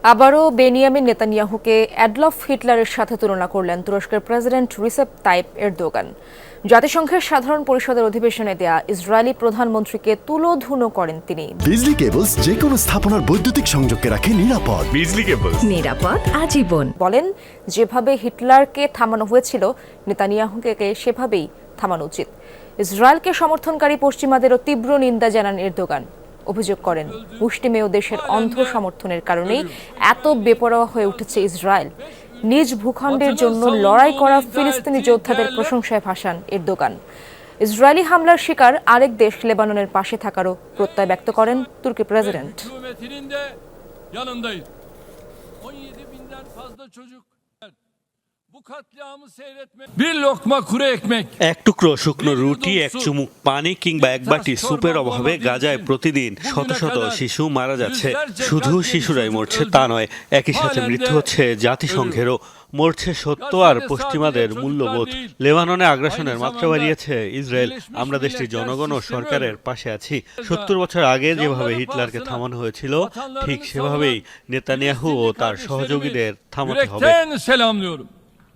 আবারও Benjamin নেতানিয়াহুকে Adolf হিটলারের সাথে তুলনা করলেন তুরস্কের প্রেসিডেন্ট রিসেপ তাইপ এরদোগান। জাতিসংঘের সাধারণ পরিষদের অধিবেশনে দেয়া ইসরায়েলি প্রধানমন্ত্রীকে তুলোধুনো করেন তিনি। বিজলি কেবলস যে কোনো স্থাপনার বৈদ্যুতিক সংযোগকে রাখে নিরাপদ। বিজলি কেবলস নিরাপদ আজীবন। বলেন, যেভাবে হিটলারকে থামানো হয়েছিল নেতানিয়াহুকে সেভাবেই থামানো উচিত। ইসরায়েলকে সমর্থনকারী পশ্চিমাদেরও তীব্র নিন্দা জানান এরদোগান। অভিযোগ করেন, মুষ্টিমেয় দেশের অন্ধ সমর্থনের কারণেই এত বেপরোয়া হয়ে উঠেছে ইসরায়েল। নিজ ভূখণ্ডের জন্য লড়াই করা ফিলিস্তিনি যোদ্ধাদের প্রশংসায় ভাসান এরদোগান। ইসরায়েলি হামলার শিকার আরেক দেশ লেবাননের পাশে থাকারও প্রত্যয় ব্যক্ত করেন তুর্কি প্রেসিডেন্ট। এক টুকরো শুকনো রুটি, এক চুমুক পানি কিংবা এক বাটি স্যুপের অভাবে গাজায় প্রতিদিন শত শত শিশু মারা যাচ্ছে। শুধু শিশুরাই মরছে তা নয়, একই সাথে মৃত্যু হচ্ছে জাতিসংঘেরও। মরছে সত্য আর পশ্চিমাদের মূল্যবোধ। লেবাননে আগ্রাসনের মাত্রা বাড়িয়েছে ইসরায়েল। আমরা দেশটির জনগণ ও সরকারের পাশে আছি। ৭০ বছর আগে যেভাবে হিটলারকে থামানো হয়েছিল, ঠিক সেভাবেই নেতানিয়াহু ও তার সহযোগীদের থামাতে হবে।